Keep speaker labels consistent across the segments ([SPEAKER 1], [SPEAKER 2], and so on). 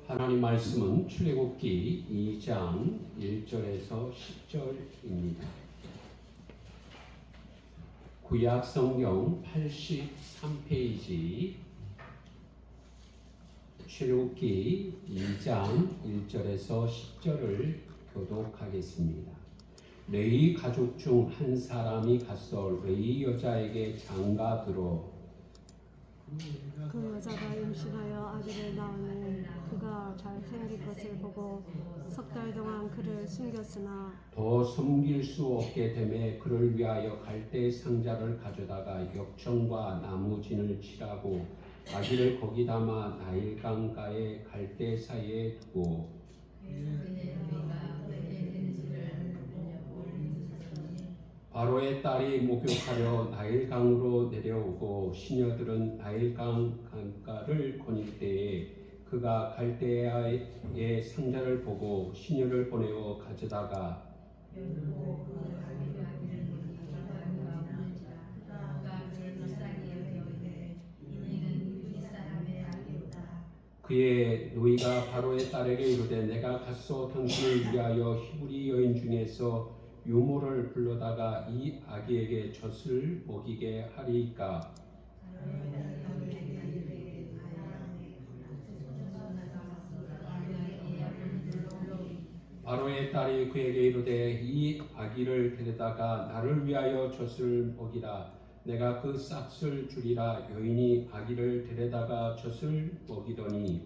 [SPEAKER 1] 하나님 말씀은 출애굽기 2장 1절에서 10절입니다. 구약 성경 83페이지 출애굽기 2장 1절에서 10절을 교독하겠습니다. 레위 가족 중 한 사람이 가서 레위 여자에게 장가들어
[SPEAKER 2] 그 여자가 임신하여 아기를 낳으니 그가 잘생긴 것을 보고 석 달 동안 그를 숨겼으나
[SPEAKER 1] 더 숨길 수 없게 되매 그를 위하여 갈대 상자를 가져다가 역청과 나무진을 칠하고 아기를 거기 담아 나일강가의 갈대 사이에 두고 바로의 딸이 목욕하려 나일강으로 내려오고 시녀들은 나일강 강가를 거닐 때에 그가 갈대아의 상자를 보고 시녀를 보내어 가져다가 그의 노이가 바로의 딸에게 이르되 내가 가서 당신을 위하여 히브리 여인 중에서 유모를 불러다가 이 아기에게 젖을 먹이게 하리이까. 바로의 딸이 그에게 이르되 이 아기를 데려다가 나를 위하여 젖을 먹이라. 내가 그 싹을 주리라. 여인이 아기를 데려다가 젖을 먹이더니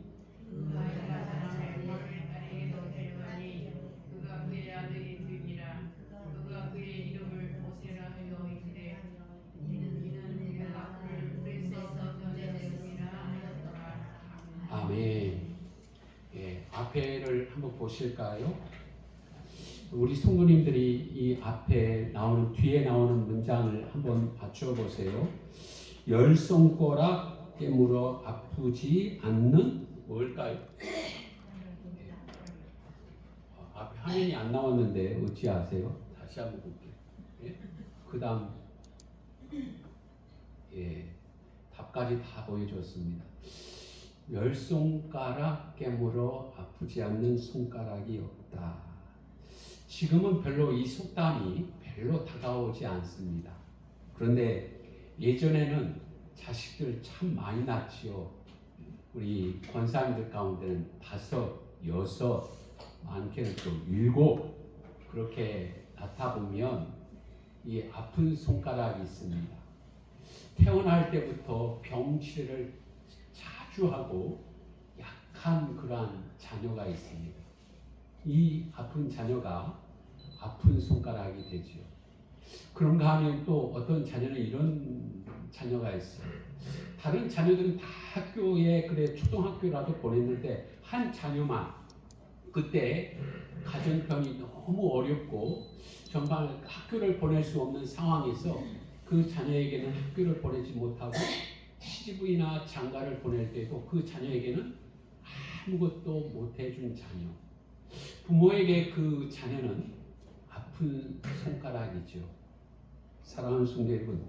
[SPEAKER 1] 아멘. 예, 앞에를 한번 보실까요? 우리 성도님들이 이 앞에 나오는 뒤에 나오는 문장을 한번 맞춰 보세요. 열 손가락 깨물어 아프지 않는 뭘까요? 예. 앞에 화면이 안 나왔는데 어찌 아세요? 다시 한번 볼게요. 예? 그다음 예, 답까지 다 보여줬습니다. 열 손가락 깨물어 아프지 않는 손가락이 없다. 지금은 별로 이 속담이 별로 다가오지 않습니다. 그런데 예전에는 자식들 참 많이 낳지요. 우리 권사님들 가운데는 5, 6, 많게는 또 7 그렇게 낳다 보면 이 아픈 손가락이 있습니다. 태어날 때부터 병치레를 자주 하고 약한 그러한 자녀가 있습니다. 이 아픈 자녀가 아픈 손가락이 되죠. 그런가 하면 또 어떤 자녀는 이런 자녀가 있어요. 다른 자녀들은 다 학교에 그래 초등학교라도 보냈는데 한 자녀만 그때 가정병이 너무 어렵고 정말 학교를 보낼 수 없는 상황에서 그 자녀에게는 학교를 보내지 못하고 시집이나 장가를 보낼 때도 그 자녀에게는 아무것도 못해준 자녀. 부모에게 그 자녀는 아픈 손가락이죠. 사랑하는 성도 여러분,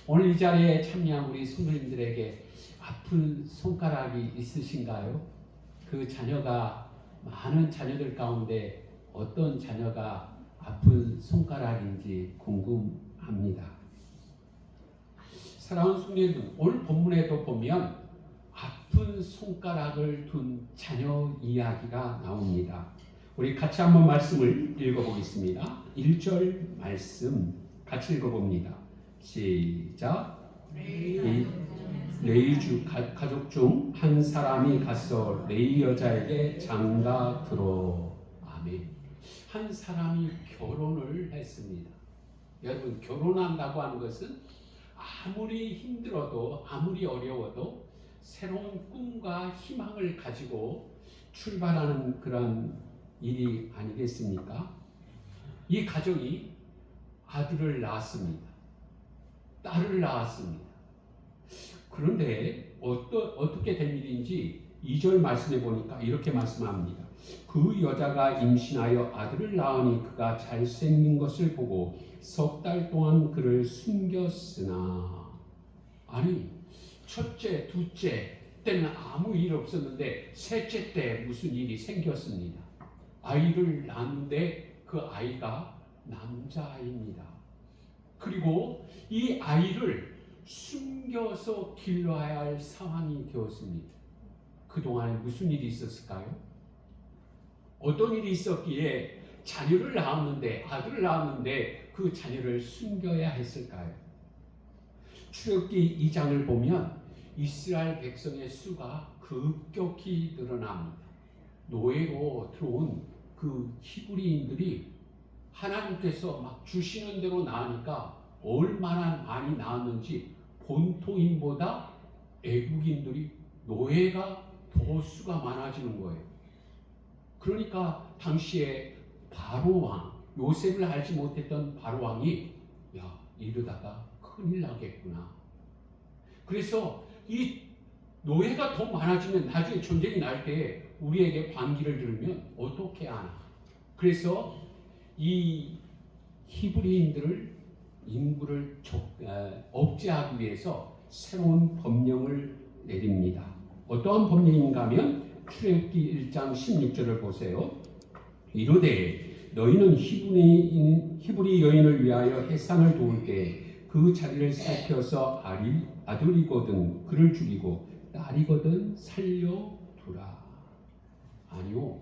[SPEAKER 1] 오늘 이 자리에 참여한 우리 성도님들에게 아픈 손가락이 있으신가요? 그 자녀가 많은 자녀들 가운데 어떤 자녀가 아픈 손가락인지 궁금합니다. 사랑하는 성도 여러분, 오늘 본문에도 보면 아픈 손가락을 둔 자녀 이야기가 나옵니다. 우리 같이 한번 말씀을 읽어보겠습니다. 1절 말씀 같이 읽어봅니다. 시작. 레위 가족 중 한 사람이 가서 레위 여자에게 장가 들어. 아멘. 한 사람이 결혼을 했습니다. 여러분, 결혼한다고 하는 것은 아무리 힘들어도 아무리 어려워도 새로운 꿈과 희망을 가지고 출발하는 그런 일이 아니겠습니까? 이 가정이 아들을 낳았습니다. 딸을 낳았습니다. 그런데 어떻게 된 일인지 2절 말씀해 보니까 이렇게 말씀합니다. 그 여자가 임신하여 아들을 낳으니 그가 잘생긴 것을 보고 석 달 동안 그를 숨겼으나, 아니 첫째, 둘째 때는 아무 일 없었는데 셋째 때 무슨 일이 생겼습니다. 아이를 낳는데 그 아이가 남자아이입니다. 그리고 이 아이를 숨겨서 길러야 할 상황이 되었습니다. 그동안에 무슨 일이 있었을까요? 어떤 일이 있었기에 자녀를 낳았는데, 아들을 낳았는데 그 자녀를 숨겨야 했을까요? 출애굽기 2장을 보면 이스라엘 백성의 수가 급격히 늘어납니다. 노예로 들어온 그 히브리인들이 하나님께서 막 주시는 대로 낳으니까 얼마나 많이 낳았는지 본토인보다 애국인들이 노예가 더 수가 많아지는 거예요. 그러니까 당시에 바로 왕, 요셉을 알지 못했던 바로 왕이 야, 이러다가 큰일 나겠구나. 그래서 이 노예가 더 많아지면 나중에 전쟁이 날 때 우리에게 반기를 들으면 어떻게 하나. 그래서 이 히브리인들을 인구를 억제하기 위해서 새로운 법령을 내립니다. 어떠한 법령인가 하면 출애굽기 1장 16절을 보세요. 이르되 너희는 히브리 여인을 위하여 해산을 도울 때 그 자리를 살펴서 아들이거든 그를 죽이고 딸이거든 살려두라. 아니요.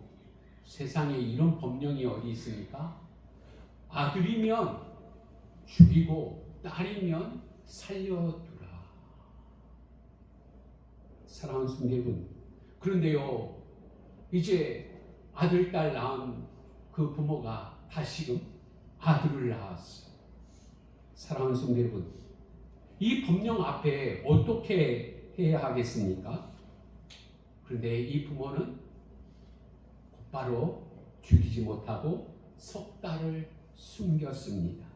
[SPEAKER 1] 세상에 이런 법령이 어디 있습니까? 아들이면 죽이고 딸이면 살려두라. 사랑하는 성도 여러분, 그런데요, 이제 아들, 딸 낳은 그 부모가 다시금 아들을 낳았어요. 사랑하는 성도 여러분, 이 법령 앞에 어떻게 해야 하겠습니까? 그런데 이 부모는 곧바로 죽이지 못하고 석 달을 숨겼습니다.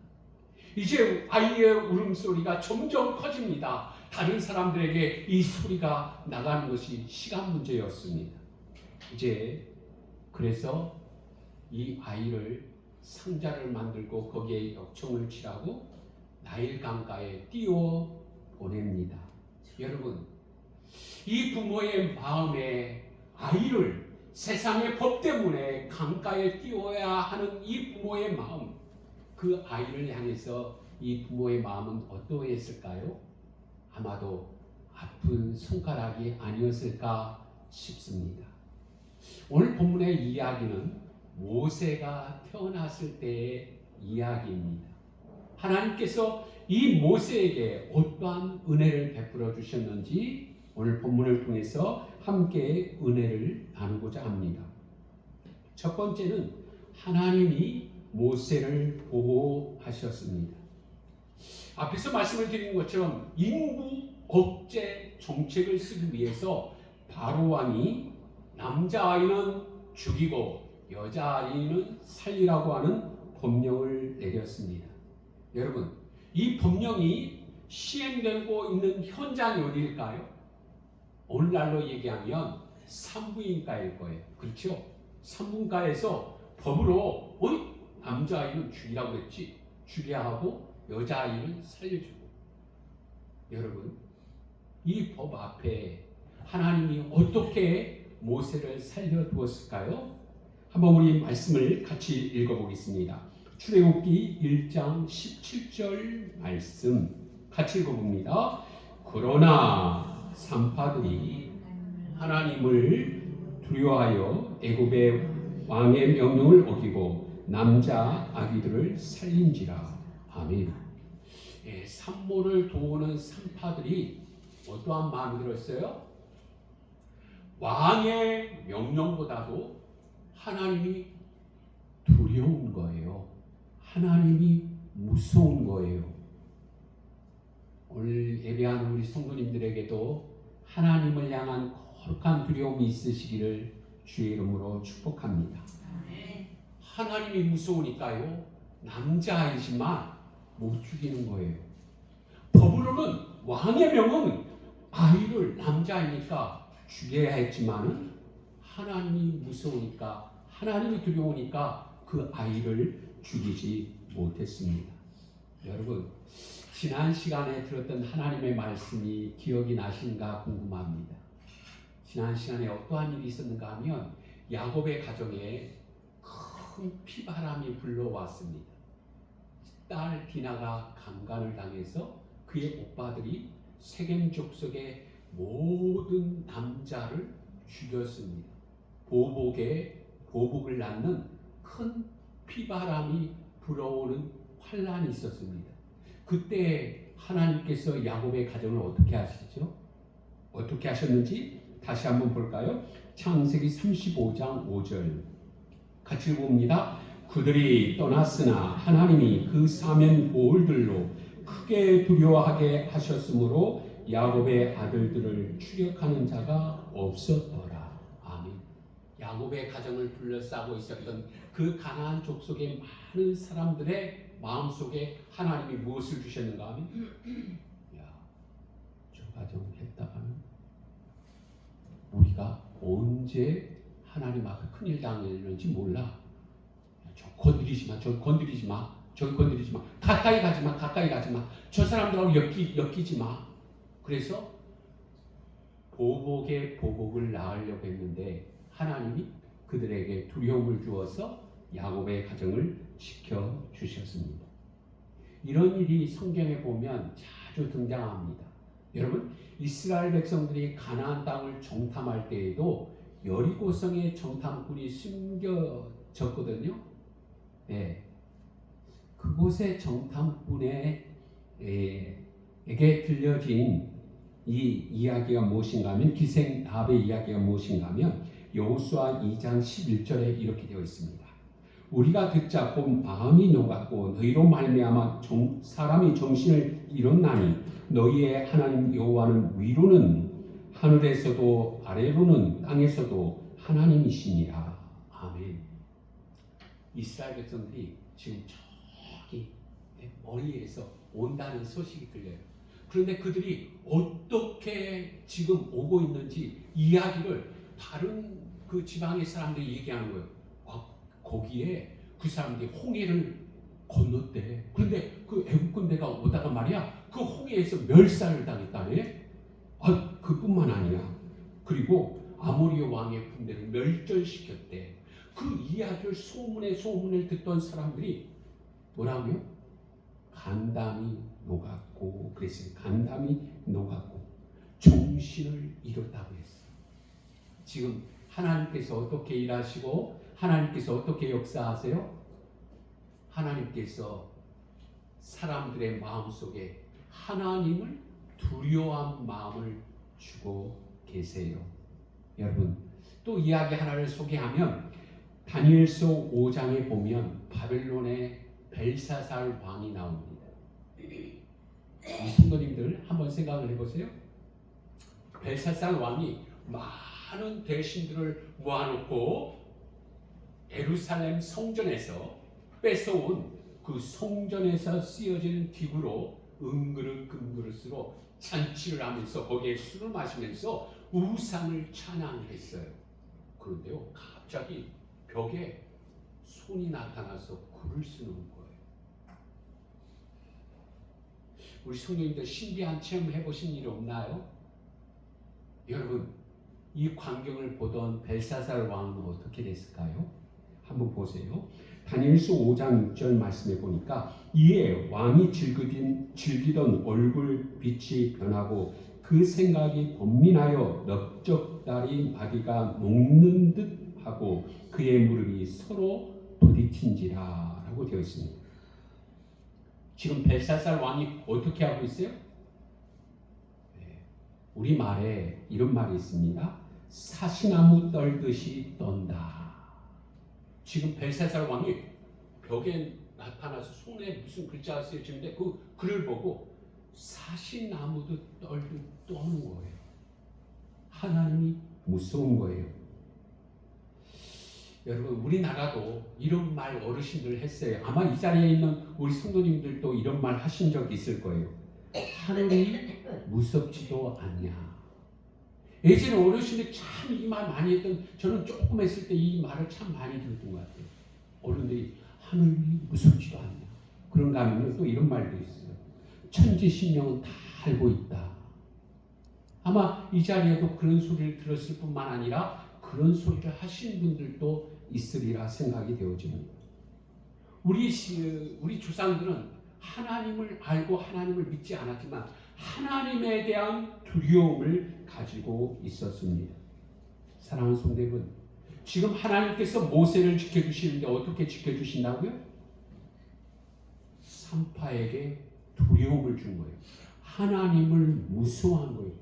[SPEAKER 1] 이제 아이의 울음소리가 점점 커집니다. 다른 사람들에게 이 소리가 나가는 것이 시간 문제였습니다. 이제 그래서 이 아이를 상자를 만들고 거기에 역청을 칠하고 나일 강가에 띄워 보냅니다. 여러분, 이 부모의 마음에 아이를 세상의 법 때문에 강가에 띄워야 하는 이 부모의 마음, 그 아이를 향해서 이 부모의 마음은 어떠했을까요? 아마도 아픈 손가락이 아니었을까 싶습니다. 오늘 본문의 이야기는 모세가 태어났을 때의 이야기입니다. 하나님께서 이 모세에게 어떠한 은혜를 베풀어 주셨는지 오늘 본문을 통해서 함께 은혜를 나누고자 합니다. 첫 번째는 하나님이 모세를 보호하셨습니다. 앞에서 말씀을 드린 것처럼 인구 억제 정책을 쓰기 위해서 바로 왕이 남자아이는 죽이고 여자아이는 살리라고 하는 법령을 내렸습니다. 여러분, 이 법령이 시행되고 있는 현장이 어디일까요? 오늘날로 얘기하면 산부인과일 거예요. 그렇죠? 산부인과에서 법으로 남자아이는 죽이라고 했지, 죽여야 하고 여자아이는 살려주고. 여러분, 이 법 앞에 하나님이 어떻게 모세를 살려두었을까요? 한번 우리 말씀을 같이 읽어보겠습니다. 출애굽기 1장 17절 말씀 같이 읽어봅니다. 그러나 산파들이 하나님을 두려워하여 애굽의 왕의 명령을 어기고 남자 아기들을 살린지라. 아멘. 산모를 도우는 산파들이 어떠한 마음이 들었어요? 왕의 명령보다도 하나님이 두려운 거예요. 하나님이 무서운 거예요. 오늘 예배하는 우리 성도님들에게도 하나님을 향한 거룩한 두려움이 있으시기를 주의 이름으로 축복합니다. 하나님이 무서우니까요, 남자아이지만 못 죽이는 거예요. 법으로는 왕의 명은 아이를 남자이니까 죽여야 했지만은 하나님이 무서우니까, 하나님이 두려우니까 그 아이를 죽이지 못했습니다. 여러분, 지난 시간에 들었던 하나님의 말씀이 기억이 나신가 궁금합니다. 지난 시간에 어떠한 일이 있었는가 하면 야곱의 가정에 큰 피바람이 불러왔습니다. 딸 디나가 강간을 당해서 그의 오빠들이 세겜 족속의 모든 남자를 죽였습니다. 보복을 낳는 큰 피바람이 불어오는 환란이 있었습니다. 그때 하나님께서 야곱의 가정을 어떻게 하시죠? 어떻게 하셨는지 다시 한번 볼까요? 창세기 35장 5절 같이 봅니다. 그들이 떠났으나 하나님이 그 사면 보울들로 크게 두려워하게 하셨으므로 야곱의 아들들을 추격하는 자가 없었더라. 아멘. 야곱의 가정을 둘러싸고 있었던 그 가나안 족속의 많은 사람들의 마음속에 하나님이 무엇을 주셨는가 하면 야, 저 가정 했다가는 우리가 언제 하나님 앞에 큰일 당할는지 몰라. 저 건드리지 마, 저 건드리지 마, 저기 건드리지 마, 가까이 가지 마, 가까이 가지 마, 저 사람들하고 엮이지 마. 그래서 보복을 낳으려고 했는데 하나님이 그들에게 두려움을 주어서 야곱의 가정을 지켜주셨습니다. 이런 일이 성경에 보면 자주 등장합니다. 여러분, 이스라엘 백성들이 가나안 땅을 정탐할 때에도 여리고성의 정탐꾼이 숨겨졌거든요. 네. 그곳의 정탐꾼에게 들려진 이 이야기가 무엇인가 하면 기생 라합의 이야기가 무엇인가 하면 여호수아 2장 11절에 이렇게 되어 있습니다. 우리가 듣자 곧 마음이 녹았고 너희로 말미암아 사람이 정신을 잃었나니 너희의 하나님 여호와는 위로는 하늘에서도 아래로는 땅에서도 하나님이시니라. 아멘. 이스라엘 백성들이 지금 저기 머리에서 온다는 소식이 들려요. 그런데 그들이 어떻게 지금 오고 있는지 이야기를 다른 그 지방의 사람들이 얘기하는 거예요. 거기에 그 사람들이 홍해를 건넜대. 그런데 그 애국 군대가 오다가 말이야, 그 홍해에서 멸살을 당했다네. 그뿐만 아니야. 그리고 아모리오 왕의 군대를 멸절시켰대. 그 이야기를 소문을 듣던 사람들이 뭐라고요? 간담이 녹았고, 그랬어요. 간담이 녹았고 정신을 잃었다고 했어. 지금 하나님께서 어떻게 일하시고 하나님께서 어떻게 역사하세요? 하나님께서 사람들의 마음속에 하나님을 두려워한 마음을 주고 계세요. 여러분, 또 이야기 하나를 소개하면 다니엘서 5장에 보면 바벨론의 벨사살 왕이 나옵니다. 이 성도님들 한번 생각을 해보세요. 벨사살 왕이 많은 대신들을 모아놓고 예루살렘 성전에서 뺏어온 그 성전에서 쓰여진 기구로 은그릇으로 잔치를 하면서 거기에 술을 마시면서 우상을 찬양했어요. 그런데요, 갑자기 벽에 손이 나타나서 글을 쓰는 거예요. 우리 성도님들 신비한 체험 해보신 일이 없나요? 여러분, 이 광경을 보던 벨사살 왕은 어떻게 됐을까요? 한번 보세요. 다니엘서 5장 6절 말씀해 보니까 이에 왕이 즐기던 얼굴 빛이 변하고 그 생각이 번민하여 넓적다리 마디가 녹는 듯 하고 그의 무릎이 서로 부딪힌지라 라고 되어 있습니다. 지금 벨사살 왕이 어떻게 하고 있어요? 우리 말에 이런 말이 있습니다. 사시나무 떨듯이 떤다. 지금 벨사살 왕이 벽에 나타나서 손에 무슨 글자가 쓰여지는데 그 글을 보고 사시나무도 떨듯 떠는 거예요. 하나님이 무서운 거예요. 여러분, 우리나라도 이런 말 어르신들 했어요. 아마 이 자리에 있는 우리 성도님들도 이런 말 하신 적이 있을 거예요. 하늘이 무섭지도 않냐. 예전에 어르신들이 참 이 말 많이 했던, 저는 조금 했을 때 이 말을 참 많이 들었던 것 같아요. 어른들이 하늘이 무섭지도 않냐. 그런가 하면 또 이런 말도 있어요. 천지신명은 다 알고 있다. 아마 이 자리에도 그런 소리를 들었을 뿐만 아니라 그런 소리를 하신 분들도 있으리라 생각이 되어집니다. 우리 조상들은 하나님을 알고 하나님을 믿지 않았지만 하나님에 대한 두려움을 가지고 있었습니다. 사랑하는 성도 여러분, 지금 하나님께서 모세를 지켜주시는데 어떻게 지켜주신다고요? 산파에게 두려움을 준 거예요. 하나님을 무서워한 거예요.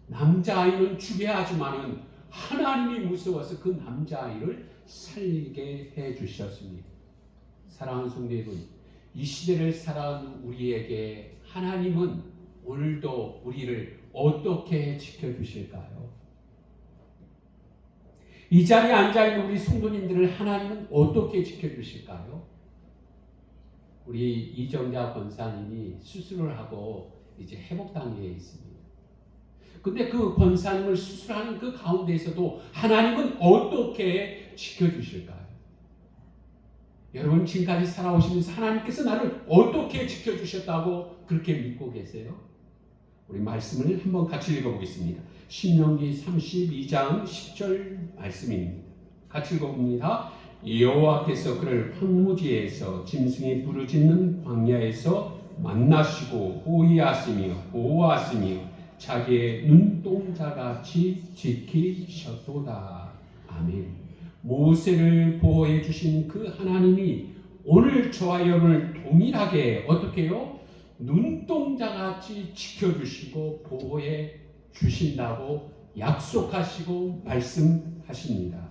[SPEAKER 1] 남자아이는 죽여야 하지만은 하나님이 무서워서 그 남자아이를 살리게 해주셨습니다. 사랑하는 성도 여러분, 이 시대를 살아가는 우리에게 하나님은 오늘도 우리를 어떻게 지켜주실까요? 이 자리에 앉아있는 우리 성도님들을 하나님은 어떻게 지켜주실까요? 우리 이정자 권사님이 수술을 하고 이제 회복 단계에 있습니다. 근데 그 권사님을 수술하는 그 가운데에서도 하나님은 어떻게 지켜주실까요? 여러분 지금까지 살아오시면서 하나님께서 나를 어떻게 지켜주셨다고 그렇게 믿고 계세요? 우리 말씀을 한번 같이 읽어보겠습니다. 신명기 32장 10절 말씀입니다. 같이 읽어봅니다. 여호와께서 그를 황무지에서 짐승이 부르짖는 광야에서 만나시고 호위하시며 보호하시며 자기의 눈동자같이 지키셨도다. 아멘. 모세를 보호해 주신 그 하나님이 오늘 저와 여러분을 동일하게 어떻게 해요? 눈동자같이 지켜주시고 보호해 주신다고 약속하시고 말씀하십니다.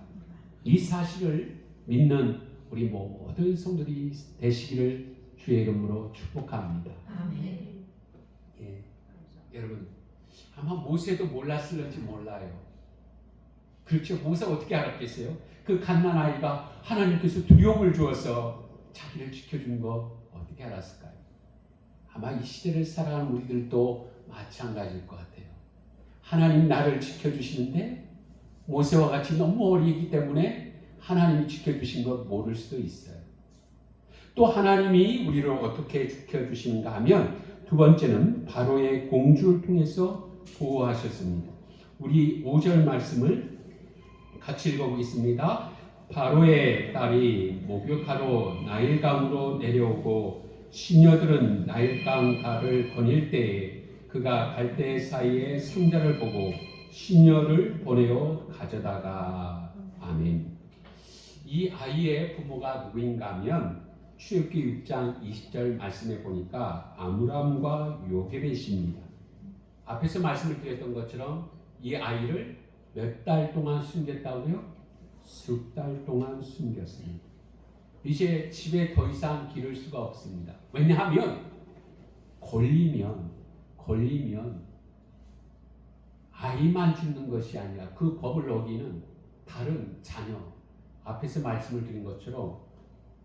[SPEAKER 1] 이 사실을 믿는 우리 모든 성도들이 되시기를 주의 이름으로 축복합니다.
[SPEAKER 3] 아멘.
[SPEAKER 1] 예, 여러분 아마 모세도 몰랐을지 몰라요. 그렇죠. 모세가 어떻게 알았겠어요? 그 갓난아이가 하나님께서 두려움을 주어서 자기를 지켜준 거 어떻게 알았을까요? 아마 이 시대를 살아가는 우리들도 마찬가지일 것 같아요. 하나님 나를 지켜주시는데 모세와 같이 너무 어리기 때문에 하나님이 지켜주신 걸 모를 수도 있어요. 또 하나님이 우리를 어떻게 지켜주시는가 하면 두 번째는 바로의 공주를 통해서 보호하셨습니다. 우리 5절 말씀을 같이 읽어보겠습니다. 바로의 딸이 목욕하러 나일강으로 내려오고 시녀들은 나일강 가를 거닐 때에 그가 갈대 사이에 상자를 보고 시녀를 보내어 가져다가 아멘. 이 아이의 부모가 누구인가 하면 출애굽기 6장 20절 말씀에 보니까 아므람과 요게벳입니다. 앞에서 말씀을 드렸던 것처럼 이 아이를 몇 달 동안 숨겼다고요? 10달 동안 숨겼습니다. 이제 집에 더 이상 기를 수가 없습니다. 왜냐하면 걸리면 아이만 죽는 것이 아니라 그 법을 어기는 다른 자녀, 앞에서 말씀을 드린 것처럼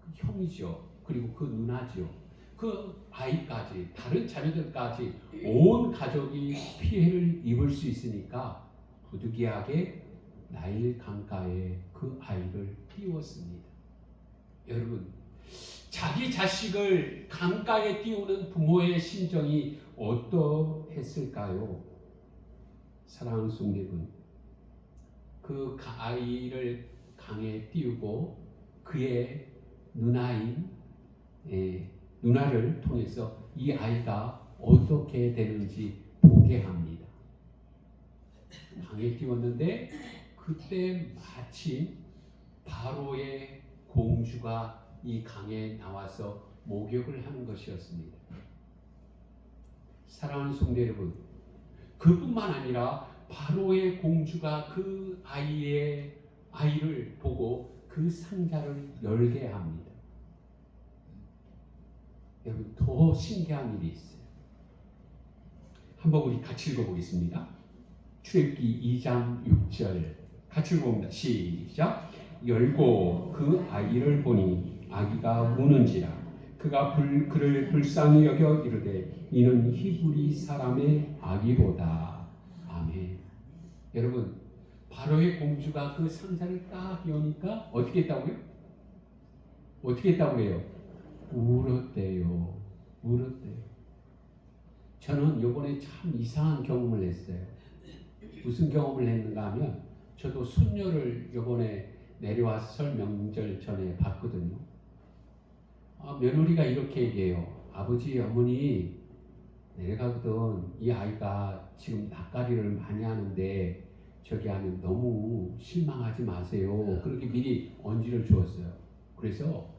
[SPEAKER 1] 그 형이죠. 그리고 그 누나죠. 그 아이까지, 다른 자녀들까지 온 가족이 피해를 입을 수 있으니까 부득이하게 나일 강가에 그 아이를 띄웠습니다. 여러분, 자기 자식을 강가에 띄우는 부모의 심정이 어떠했을까요? 사랑하는 성도분, 그 아이를 강에 띄우고 그의 누나인 누나를 통해서 이 아이가 어떻게 되는지 보게 합니다. 강에 띄웠는데 그때 마침 바로의 공주가 이 강에 나와서 목욕을 하는 것이었습니다. 사랑하는 성도 여러분, 그뿐만 아니라 바로의 공주가 그 아이를 보고 그 상자를 열게 합니다. 여러분, 더 신기한 일이 있어요. 한번 우리 같이 읽어보겠습니다. 출애굽기 2장 6절 같이 읽어봅니다. 시작. 열고 그 아이를 보니 아기가 우는지라 그가 그를 불쌍히 여겨 이르되 이는 히브리 사람의 아기로다. 아멘. 여러분, 바로의 공주가 그 상자를 딱 여니까 어떻게 했다고요? 어떻게 했다고 해요? 울었대요. 저는 이번에 참 이상한 경험을 했어요. 무슨 경험을 했는가 하면 저도 손녀를 이번에 내려와서 설 명절 전에 봤거든요. 며느리가 이렇게 얘기해요. 아버지, 어머니, 내려가거든 이 아이가 지금 낯가리를 많이 하는데 저기 하면 너무 실망하지 마세요. 그렇게 미리 언지를 주었어요. 그래서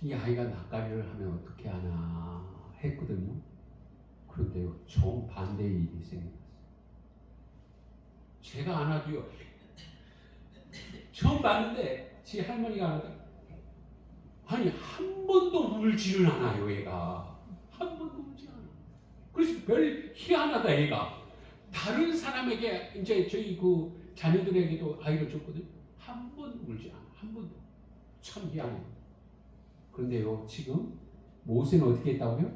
[SPEAKER 1] 이 아이가 낯가리를 하면 어떻게 하나 했거든요. 그런데요, 정반대의 일이 생겼어요. 제가 안 하도요. 처음 봤는데 지 할머니가 하는데 아니 한 번도 울지를 않아요. 얘가 한 번도 울지 않아요. 그래서 별 희한하다. 얘가 다른 사람에게 이제 저희 그 자녀들에게도 아이를 줬거든요. 한 번 울지 않아. 한 번도. 참 희한해요. 그런데요, 지금 모세는 어떻게 했다고요?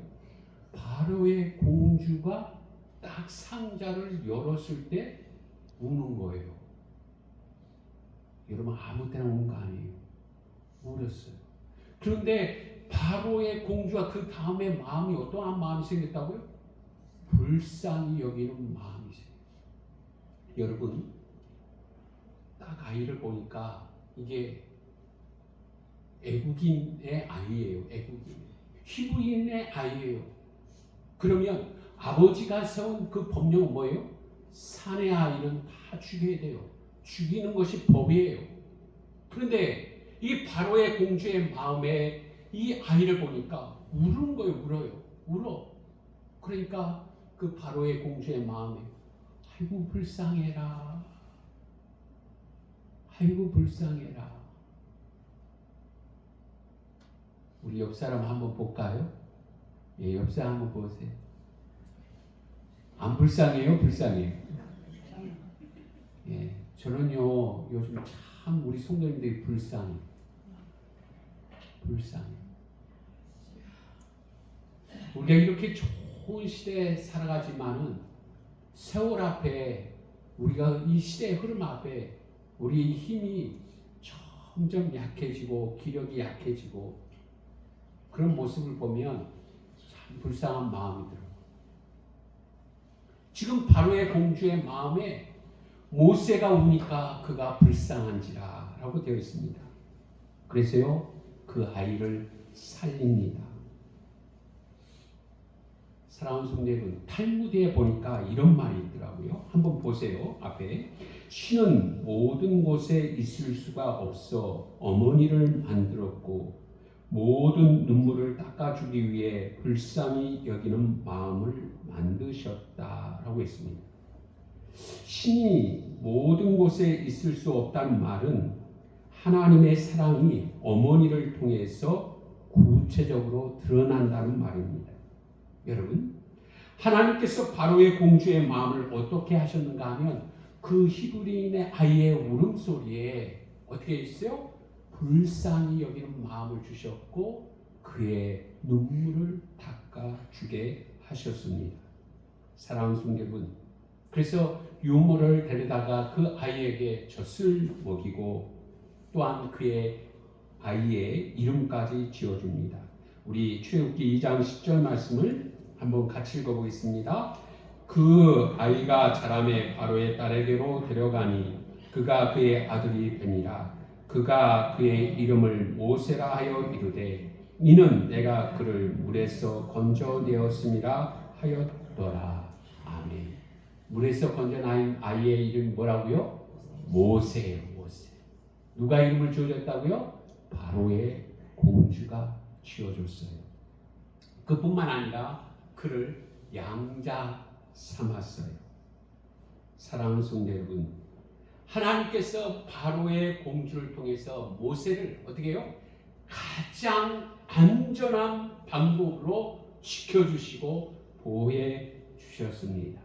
[SPEAKER 1] 바로의 공주가 딱 상자를 열었을 때 우는 거예요. 여러분 아무 때나 우는 거 아니에요. 울었어요. 그런데 바로의 공주가 그 다음에 마음이 어떠한 마음이 생겼다고요? 불쌍히 여기는 마음이 생겼어요. 여러분 딱 아이를 보니까 이게 애국인의 아이예요. 애국인. 히브리인의 아이예요. 그러면 아버지가 세운 그 법령은 뭐예요? 산의 아이는 다 죽여야 돼요. 죽이는 것이 법이에요. 그런데 이 바로의 공주의 마음에 이 아이를 보니까 우는 거예요. 울어요. 울어. 그러니까 그 바로의 공주의 마음에 아이고 불쌍해라. 아이고 불쌍해라. 우리 옆 사람 한번 볼까요? 예, 옆 사람 한번 보세요. 안 불쌍해요? 불쌍해요? 예, 저는요 요즘 참 우리 성도님들이 불쌍해. 우리가 이렇게 좋은 시대에 살아가지만은 세월 앞에 우리가 이 시대의 흐름 앞에 우리의 힘이 점점 약해지고 기력이 약해지고 그런 모습을 보면 참 불쌍한 마음이 들어요. 지금 바로의 공주의 마음에 모세가 우니까 그가 불쌍한지라 라고 되어 있습니다. 그래서요 그 아이를 살립니다. 사랑하는 성도 여러분, 탈무드에 보니까 이런 말이 있더라고요. 한번 보세요. 앞에 신은 모든 곳에 있을 수가 없어 어머니를 만들었고 모든 눈물을 닦아주기 위해 불쌍히 여기는 마음을 만드셨다라고 했습니다. 신이 모든 곳에 있을 수 없다는 말은 하나님의 사랑이 어머니를 통해서 구체적으로 드러난다는 말입니다. 여러분, 하나님께서 바로의 공주의 마음을 어떻게 하셨는가 하면 그 히브리인의 아이의 울음소리에 어떻게 했어요? 불쌍히 여기는 마음을 주셨고 그의 눈물을 닦아주게 하셨습니다. 사랑하는 성도 여러분, 그래서 유모를 데려다가 그 아이에게 젖을 먹이고 또한 그의 아이의 이름까지 지어줍니다. 우리 출애굽기 2장 10절 말씀을 한번 같이 읽어보겠습니다. 그 아이가 자라매 바로의 딸에게로 데려가니 그가 그의 아들이 되니라. 그가 그의 이름을 모세라 하여 이르되 이는 내가 그를 물에서 건져내었음이라 하였더라. 아멘. 물에서 건져낸 아이의 이름이 뭐라고요? 모세예요. 모세. 누가 이름을 지어줬다고요? 바로의 공주가 지어줬어요. 그뿐만 아니라 그를 양자 삼았어요. 사랑하는 성도 여러분, 하나님께서 바로의 공주를 통해서 모세를 어떻게 해요? 가장 안전한 방법으로 지켜주시고 보호해 주셨습니다.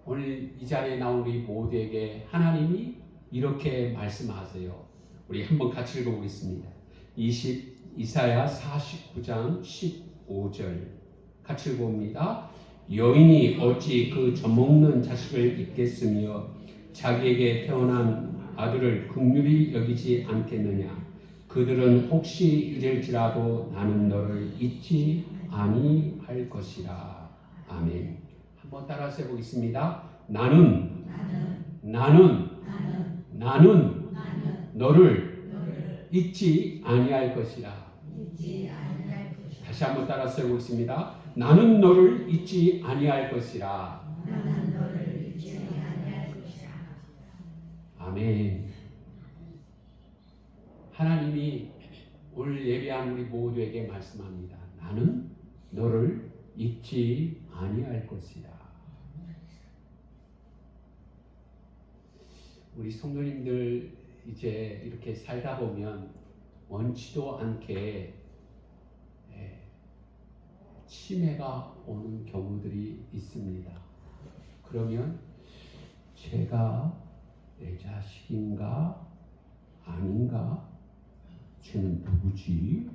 [SPEAKER 1] 오늘 이 자리에 나온 우리 모두에게 하나님이 이렇게 말씀하세요. 우리 한번 같이 읽어보겠습니다. 이사야 49장 15절 같이 읽어봅니다. 여인이 어찌 그 젖먹는 자식을 잊겠으며 자기에게 태어난 아들을 긍휼히 여기지 않겠느냐. 그들은 혹시 이럴지라도 나는 너를 잊지 아니할 것이라. 아멘. 한번 따라서 해보겠습니다. 나는 나는 너를 잊지 아니할 것이라. 다시 한번 따라 써보겠습니다. 나는 너를 잊지 아니할 것이라. 아멘. 하나님이 오늘 예배한 우리 모두에게 말씀합니다. 나는 너를 잊지 아니할 것이라. 우리 성도님들 이제 이렇게 살다 보면 원치도 않게 치매가 오는 경우들이 있습니다. 그러면 제가 내 자식인가 아닌가? 쟤는 누구지?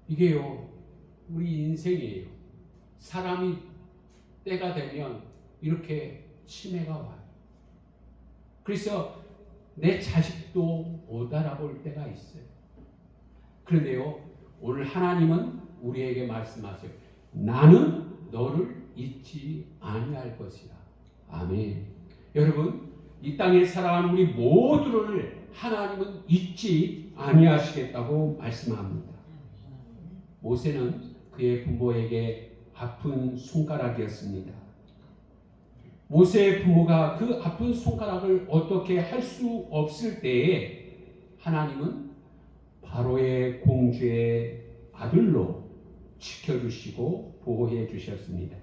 [SPEAKER 1] 이게요, 우리 인생이에요. 사람이 때가 되면 이렇게 치매가 와요. 그래서 내 자식도 못 알아볼 때가 있어요. 그런데요, 오늘 하나님은 우리에게 말씀하세요. 나는 너를 잊지 아니할 것이라. 아멘. 여러분, 이 땅에 살아가는 우리 모두를 하나님은 잊지 아니하시겠다고 말씀합니다. 모세는 그의 부모에게 아픈 손가락이었습니다. 모세의 부모가 그 아픈 손가락을 어떻게 할 수 없을 때에 하나님은 바로의 공주의 아들로 지켜주시고 보호해 주셨습니다.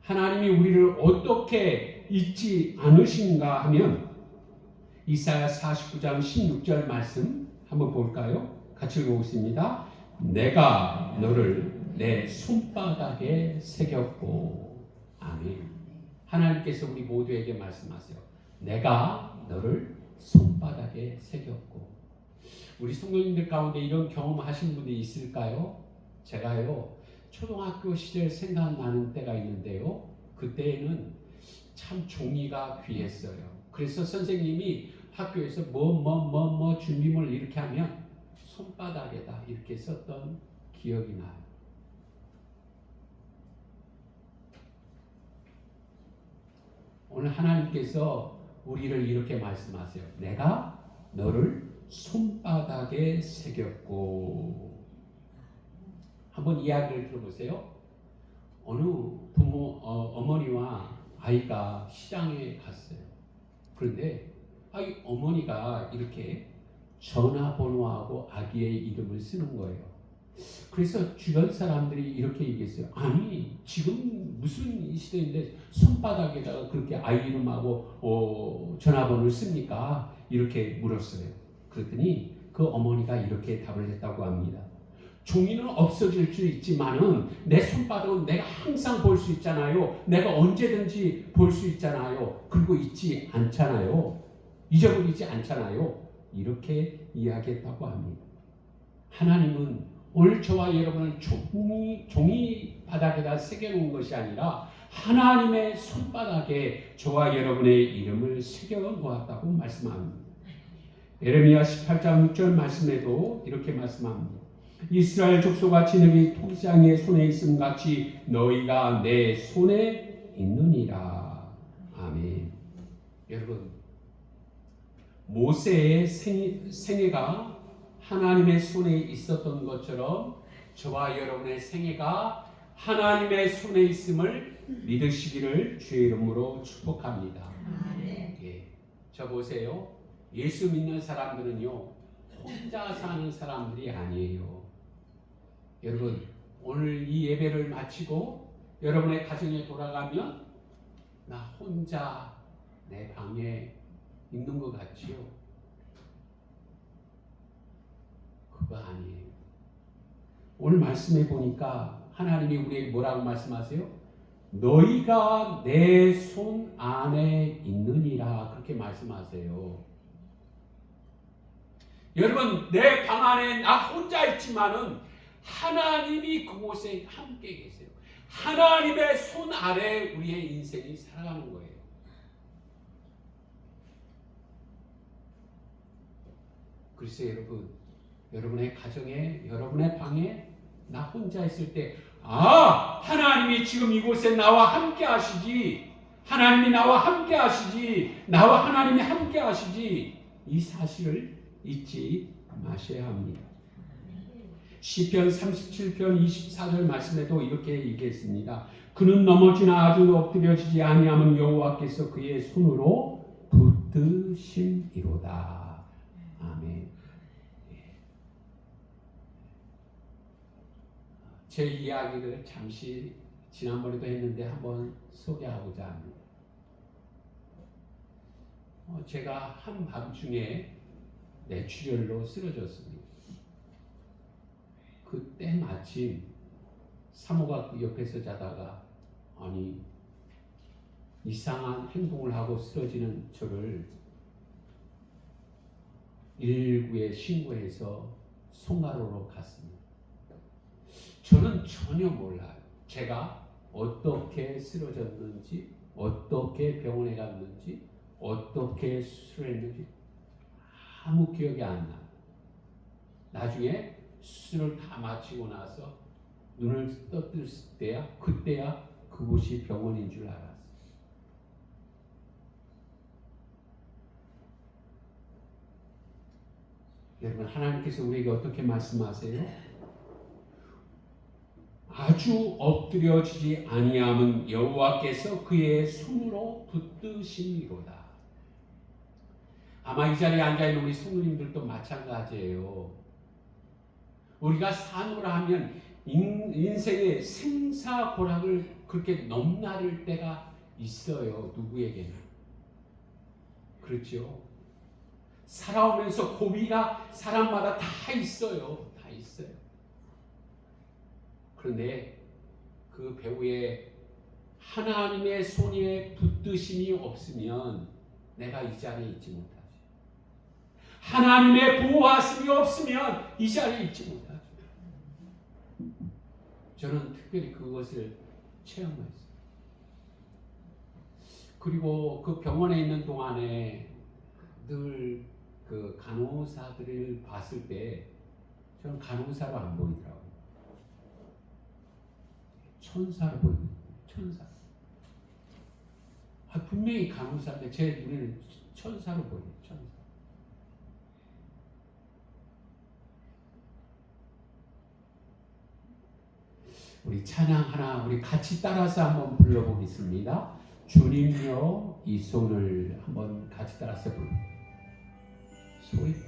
[SPEAKER 1] 하나님이 우리를 어떻게 잊지 않으신가 하면 이사야 49장 16절 말씀 한번 볼까요? 같이 읽어보겠습니다. 내가 너를 내 손바닥에 새겼고. 아멘. 하나님께서 우리 모두에게 말씀하세요. 내가 너를 손바닥에 새겼고. 우리 성도님들 가운데 이런 경험하신 분이 있을까요? 제가요, 초등학교 시절 생각나는 때가 있는데요. 그때에는 참 종이가 귀했어요. 그래서 선생님이 학교에서 뭐 준비물 이렇게 하면 손바닥에다 이렇게 썼던 기억이 나요. 오늘 하나님께서 우리를 이렇게 말씀하세요. 내가 너를 손바닥에 새겼고. 한번 이야기를 들어보세요. 어느 어머니와 아이가 시장에 갔어요. 그런데 어머니가 이렇게 전화번호하고 아기의 이름을 쓰는 거예요. 그래서 주변 사람들이 이렇게 얘기했어요. 아니, 지금 무슨 시대인데 손바닥에다가 그렇게 아이 이름하고 전화번호를 씁니까? 이렇게 물었어요. 그랬더니 그 어머니가 이렇게 답을 했다고 합니다. 종이는 없어질 수 있지만은 내 손바닥은 내가 항상 볼 수 있잖아요. 내가 언제든지 볼 수 있잖아요. 그리고 잊지 않잖아요. 잊어버리지 않잖아요. 이렇게 이야기했다고 합니다. 하나님은 오늘 저와 여러분을 종이 바닥에다 새겨놓은 것이 아니라 하나님의 손바닥에 저와 여러분의 이름을 새겨놓았다고 말씀합니다. 예레미야 18장 6절 말씀에도 이렇게 말씀합니다. 이스라엘 족속아 진흙이 토기장의 손에 있음 같이 너희가 내 손에 있느니라. 아멘. 여러분, 모세의 생애가 하나님의 손에 있었던 것처럼 저와 여러분의 생애가 하나님의 손에 있음을 믿으시기를 주의 이름으로 축복합니다. 예, 저 보세요. 예수 믿는 사람들은요, 혼자 사는 사람들이 아니에요. 여러분, 오늘 이 예배를 마치고 여러분의 가정에 돌아가면 나 혼자 내 방에 있는 것 같지요? 그거 아니에요. 오늘 말씀해 보니까 하나님이 우리에게 뭐라고 말씀하세요? 너희가 내 손 안에 있느니라, 그렇게 말씀하세요. 여러분, 내 방 안에 나 혼자 있지만은 하나님이 그곳에 함께 계세요. 하나님의 손 아래 우리의 인생이 살아가는 거예요. 그래서 여러분, 여러분의 가정에, 여러분의 방에 나 혼자 있을 때 하나님이 지금 이곳에 나와 함께 하시지, 하나님이 나와 함께 하시지, 나와 하나님이 함께 하시지, 이 사실을 잊지 마셔야 합니다. 시편 37편 24절 말씀에도 이렇게 얘기했습니다. 그는 넘어지나 아주 엎드려지지 아니하면 여호와께서 그의 손으로 붙드심이로다. 아멘. 제 이야기를 잠시 지난번에도 했는데 한번 소개하고자 합니다. 제가 한밤중에 뇌출혈로 쓰러졌습니다. 그때 마침 사모가 그 옆에서 자다가 이상한 행동을 하고 쓰러지는 저를 119에 신고해서 송가로로 갔습니다. 저는 전혀 몰라요. 제가 어떻게 쓰러졌는지, 어떻게 병원에 갔는지, 어떻게 수술했는지 아무 기억이 안 나요. 나중에 수술을 다 마치고 나서 눈을 떠뜰 때야, 그때야 그곳이 병원인 줄 알았어요. 여러분, 하나님께서 우리에게 어떻게 말씀하세요? 아주 엎드려지지 아니함은 여호와께서 그의 손으로 붙드심이로다. 아마 이 자리에 앉아있는 우리 성도님들도 마찬가지예요. 우리가 사노라 하면 인생의 생사고락을 그렇게 넘나들 때가 있어요. 누구에게나. 그렇죠? 살아오면서 고비가 사람마다 다 있어요. 다 있어요. 그런데 그 배후에 하나님의 손에 붙드심이 없으면 내가 이 자리에 있지 못하지. 하나님의 보호하심이 없으면 이 자리에 있지 못하지. 저는 특별히 그것을 체험했어요. 그리고 그 병원에 있는 동안에 늘 그 간호사들을 봤을 때 저는 간호사로 안 보이더라고요. 천사로 보이고, 천사. 분명히 간호사인데 제 눈에는 천사로 보여요. 천사. 우리 찬양 하나 우리 같이 따라서 한번 불러보겠습니다. 주님여 이 손을 한번 같이 따라서 불러요. 소리 크게.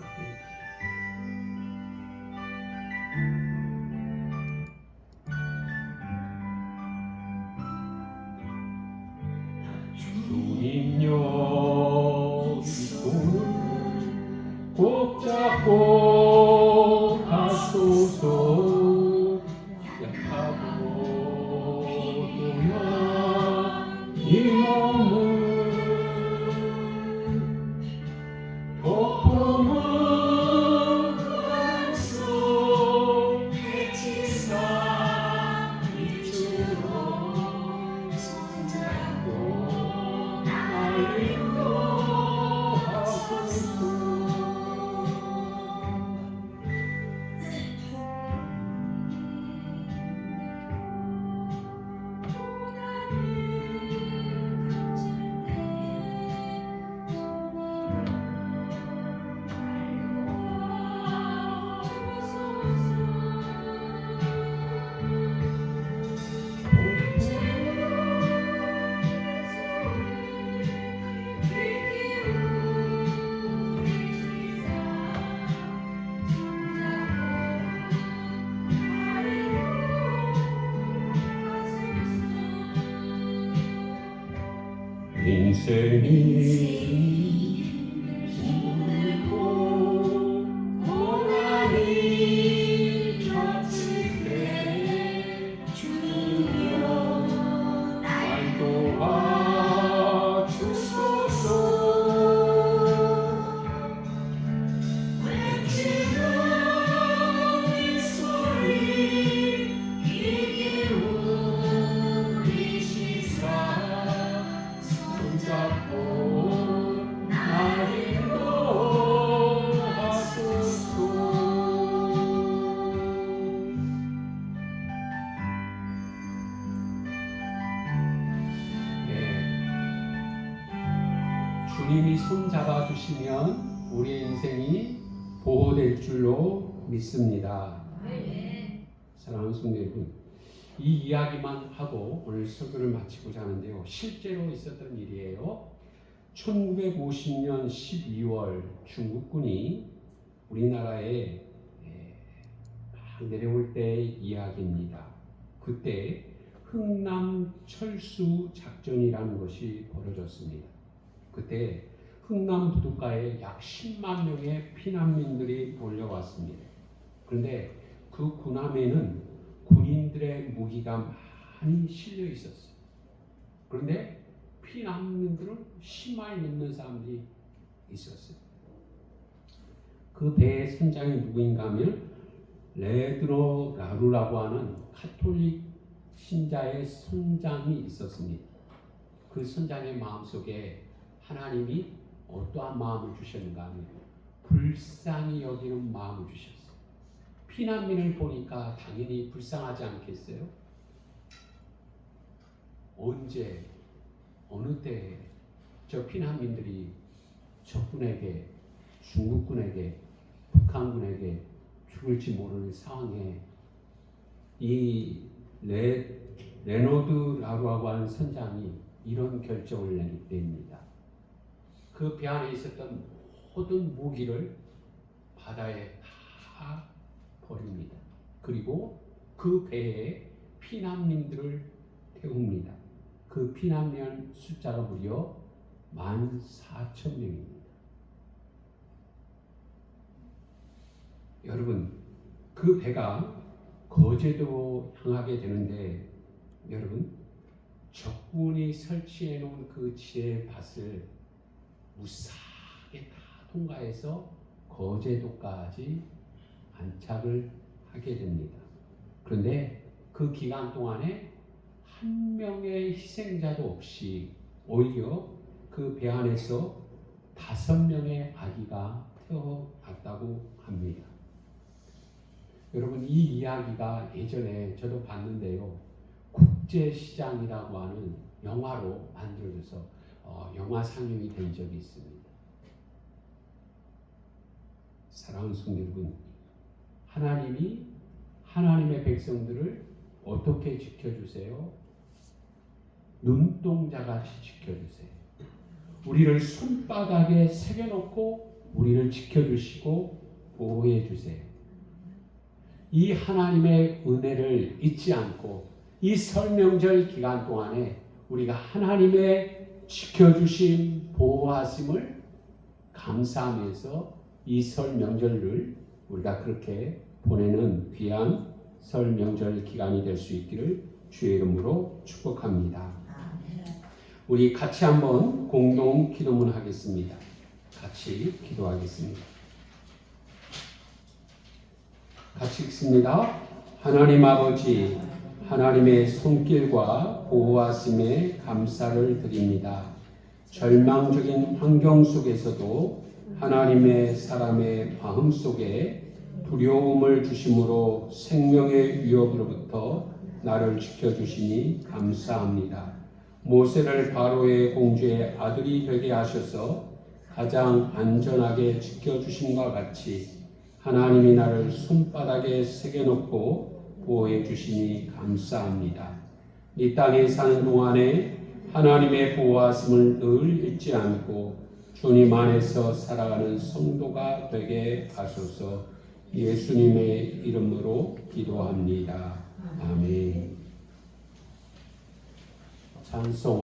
[SPEAKER 1] 주님여 이 손을 꼭 잡고 가소서. 약하고 도나 이 몸을 폭풍은 강수 해치사 밑으로 손잡고 날 인도하소서. 인생이 울고 고난이 겹칠 때 주여 날 도와주소서. 외치는 이 소리 이게 우리 시사 손잡고 잡아주시면 우리의 인생이 보호될 줄로 믿습니다. 사랑하는 성도 여러분, 이 이야기만 하고 오늘 설교를 마치고자 하는데요. 실제로 있었던 일이에요. 1950년 12월 중국군이 우리나라에 막 내려올 때의 이야기입니다. 그때 흥남 철수 작전이라는 것이 벌어졌습니다. 그때 흥남 부둣가에 약 10만 명의 피난민들이 몰려왔습니다. 그런데 그 군함에는 군인들의 무기가 많이 실려 있었어요. 그런데 피난민들은 10만이 넘는 사람들이 있었어요. 그 배의 선장이 누구인가 하면 레드로 라루라고 하는 가톨릭 신자의 선장이 있었습니다. 그 선장의 마음속에 하나님이 어떠한 마음을 주셨는가 하면 불쌍히 여기는 마음을 주셨어요. 피난민을 보니까 당연히 불쌍하지 않겠어요? 언제 어느 때 저 피난민들이 적군에게, 중국군에게, 북한군에게 죽을지 모르는 상황에 이 레노드 라루라고 하는 선장이 이런 결정을 냅니다. 그 배 안에 있었던 모든 무기를 바다에 다 버립니다. 그리고 그 배에 피난민들을 태웁니다. 그 피난민 숫자가 무려 14,000명입니다. 여러분, 그 배가 거제도로 향하게 되는데 여러분, 적군이 설치해 놓은 그 지뢰밭을 무사하게 다 통과해서 거제도까지 안착을 하게 됩니다. 그런데 그 기간 동안에 한 명의 희생자도 없이 오히려 그 배 안에서 5명의 아기가 태어났다고 합니다. 여러분, 이 이야기가 예전에 저도 봤는데요. 국제시장이라고 하는 영화로 만들어져서 영화 상영이 된 적이 있습니다. 사랑하는 성도 여러분, 하나님이 하나님의 백성들을 어떻게 지켜주세요? 눈동자같이 지켜주세요. 우리를 손바닥에 새겨놓고 우리를 지켜주시고 보호해주세요. 이 하나님의 은혜를 잊지 않고 이 설 명절 기간 동안에 우리가 하나님의 지켜주심, 보호하심을 감사하면서 이 설 명절을 우리가 그렇게 보내는 귀한 설 명절 기간이 될 수 있기를 주의 이름으로 축복합니다. 우리 같이 한번 공동 기도문 하겠습니다. 같이 기도하겠습니다. 같이 읽습니다. 하나님 아버지, 하나님의 손길과 보호하심에 감사를 드립니다. 절망적인 환경 속에서도 하나님의 사람의 마음 속에 두려움을 주심으로 생명의 위협으로부터 나를 지켜주시니 감사합니다. 모세를 바로의 공주의 아들이 되게 하셔서 가장 안전하게 지켜주심과 같이 하나님이 나를 손바닥에 새겨놓고 보호해 주시니 감사합니다. 이 땅에 사는 동안에 하나님의 보호하심을 늘 잊지 않고 주님 안에서 살아가는 성도가 되게 하소서. 예수님의 이름으로 기도합니다. 아멘. 찬송